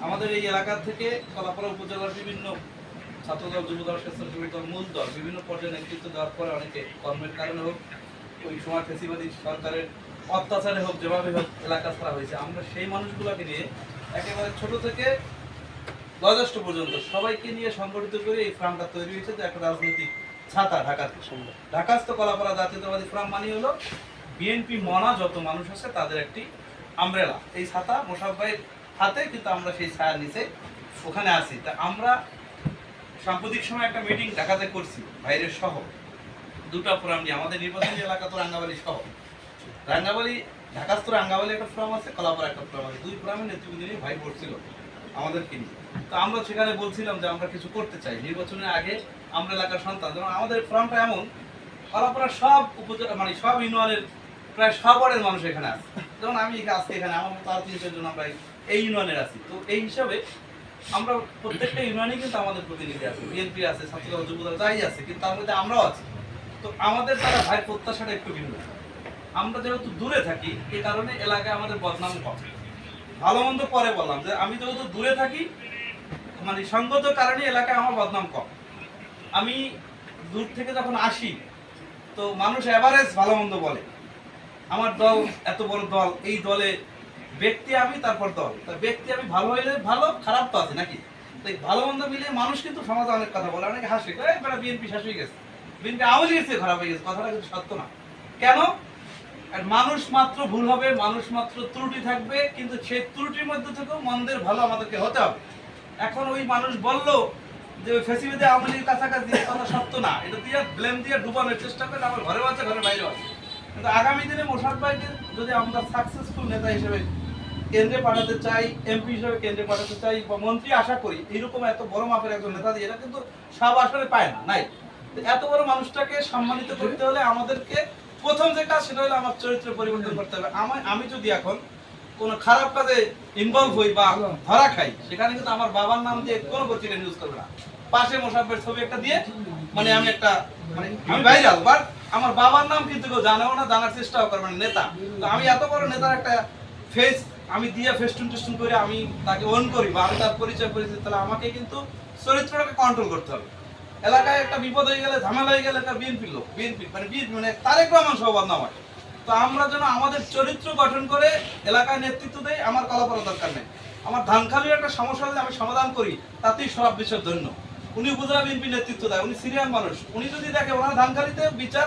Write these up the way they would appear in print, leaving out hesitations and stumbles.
আমাদের এই এলাকা থেকে কলাপাড়া উপজেলার বিভিন্ন ছাত্রদল, যুবদল, স্বেচ্ছাসেবী দল, মূল দল বিভিন্ন পর্যায়ে নেতৃত্ব দেওয়ার পরে অনেকে কর্মের কারণে হোক, ওই সময় ফেসিবাদী সরকারের অত্যাচারে হোক, যেভাবে হোক এলাকা ছাড়া হয়েছে। আমরা সেই মানুষগুলোকে নিয়ে একেবারে ছোট থেকে বয়োজ্যেষ্ঠ পর্যন্ত সবাইকে নিয়ে সংগঠিত করে এই ফ্রামটা তৈরি হয়েছে। যে একটা রাজনৈতিক ছাতা ঢাকাতে, ঢাকাস্থ কলাপাড়া জাতীয়তাবাদী ফ্রাম মানে হলো বিএনপি মনা যত মানুষ আছে তাদের একটি আমব্রেলা। এই ছাতা মোশাররফ ভাইয়ের হাতে, কিন্তু আমরা সেই ছায়ার নিচে ওখানে আছি। তা আমরা সাম্প্রতিক সময় একটা মিটিং ঢাকাতে করছি বাইরের সহ, দুটা ফোরাম নিয়ে। আমাদের নির্বাচনী এলাকা তো রাঙ্গাবালি সহ, রাঙ্গাবালি ঢাকাস্থ রাঙ্গাবালি একটা ফোরাম আছে, কলাপাড়া একটা ফোরাম আছে। দুই ফোরামের নেতৃবৃন্দ নিয়ে ভাই পড়ছিল আমাদেরকে নিয়ে। তো আমরা সেখানে বলছিলাম যে আমরা কিছু করতে চাই নির্বাচনের আগে। আমরা এলাকার সন্তান, যেমন আমাদের ফোরামটা এমন, কলাপাড়ার সব উপজেলা মানে সব ইউনিয়নের প্রায় সব ওয়ার্ডের মানুষ এখানে আছে। যেমন আমি আজকে এখানে আমার মতো আরো 300 জন আমরা এই ইউনিয়নের আছি। তো এই হিসাবে আমরা প্রত্যেকটা ইউনিয়নে কিন্তু আমাদের প্রতিনিধি আছে, বিএনপি আছে, ছাত্রদল, যুবদল যাই আছে, কিন্তু তার মধ্যে আমরাও আছি। তো আমাদের তারা ভাই প্রত্যাশাটা একটু ভিন্ন। আমরা যেহেতু দূরে থাকি, এই কারণে এলাকায় আমাদের বদনাম কম। ভালো মন্দ পরে বললাম যে আমি যেহেতু দূরে থাকি, মানে সঙ্গত কারণে এলাকায় আমার বদনাম কম। আমি দূর থেকে যখন আসি তো মানুষ এভারেজ ভালো মন্দ বলে। আমার দল এত বড় দল, এই দলে ব্যক্তি আমি, তারপর দল। তা ব্যক্তি আমি ভালো হইলে ভালো, খারাপ তো আছে নাকি? তো এই ভালো মন্দ মিলিয়ে মানুষ কিন্তু সমাজে অনেক কথা বলে, অনেকে হাসে, বেটা বিএনপি শেষ হয়ে গেছে, বিএনপি আওয়ামী লীগের চেয়ে খারাপ হয়ে গেছে। কথাটা কিন্তু সত্য না। কেন? আর মানুষ মাত্র ভুল হবে, মানুষ মাত্র ত্রুটি থাকবে, কিন্তু সেই ত্রুটির মধ্যে থেকেও মন্দের ভালো আমাদেরকে হতে হবে। এখন ওই মানুষ বললো যে ওই ফেসিলিটি আওয়ামী লীগের কাছাকাছি, কথা সত্য না। এটা দিয়ে ব্লেম দিয়ে ডুবানোর চেষ্টা করে, আমার ঘরেও আছে, ঘরের বাইরেও আছে। কিন্তু আগামী দিনে মোশাররফ ভাইকে যদি আমরা সাকসেসফুল নেতা হিসেবে কেন্দ্রে পাঠাতে চাই, এমপি হিসেবে কেন্দ্রে পাঠাতে চাই, বা মন্ত্রী আশা করি, এইরকম এত বড় মাপের একজন নেতা দিয়ে, এটা কিন্তু সব আসলে পায় না, নাই। এত বড় মানুষটাকে সম্মানিত করতে হলে আমাদেরকে প্রথম যে কাজ, সেটা হলো আমার চরিত্র পরিবর্তন করতে হবে। আমি যদি এখন কোনো খারাপ কাজে ইনভলভ হই বা ধরা খাই, সেখানে কিন্তু আমার বাবার নাম দিয়ে কোনো পত্রিকা নিউজ করবে না। পাশে মোশাররফের ছবি একটা দিয়ে মানে আমি একটা মানে আমি ভাইরাল, বাট আমার বাবার নাম কিন্তু কেউ জানেও না, জানার চেষ্টাও করবে না। নেতা তো আমি এত বড় নেতার একটা ফেস আমি দিয়ে ফেস্টুন টেস্টুন করে আমি তাকে অন করি বা আমি তার পরিচয় পরিচিত, তাহলে আমাকে কিন্তু চরিত্রটাকে কন্ট্রোল করতে হবে। এলাকায় একটা বিপদ হয়ে গেলে, ঝামেলা হয়ে গেলে, একটা বিএনপির লোক, বিএনপি মানে তারেক রহমান সহ বদনাম হয়। তো আমরা যেন আমাদের চরিত্র গঠন করে এলাকায় নেতৃত্ব দেই। আমার কলাপাড়া দরকার নেই। আমার ধানখালির একটা সমস্যা হলে আমি সমাধান করি, তাতেই সব বিষয়ের ধন্য। উনি উপজেলা বিএনপি নেতৃত্ব দেয়, উনি সিরিয়ান মানুষ। উনি যদি দেখে ওনার ধানখালিতে বিচার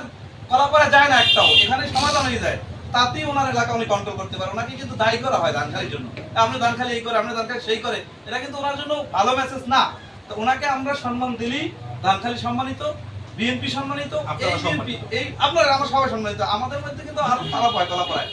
কলাপাড়া যায় না একটাও, এখানে সমাধান হয়ে যায়, তাতেই ওনার এলাকা উনি কন্ট্রোল করতে পারে। ওনাকে কিন্তু দায়ী করা হয় ধানখালির জন্য, আপনি ধানখালি এই করে, আপনি ধানখালি সেই করে, এটা কিন্তু ওনার জন্য ভালো মেসেজ না। তো ওনাকে আমরা সম্মান দিলেই ধানখালি সম্মানিত, বিএনপি সম্মানিত, এই আপনারা আমার সবাই সম্মানিত। আমাদের মধ্যে কিন্তু আরো খারাপ হয় কলাপাড়ায়।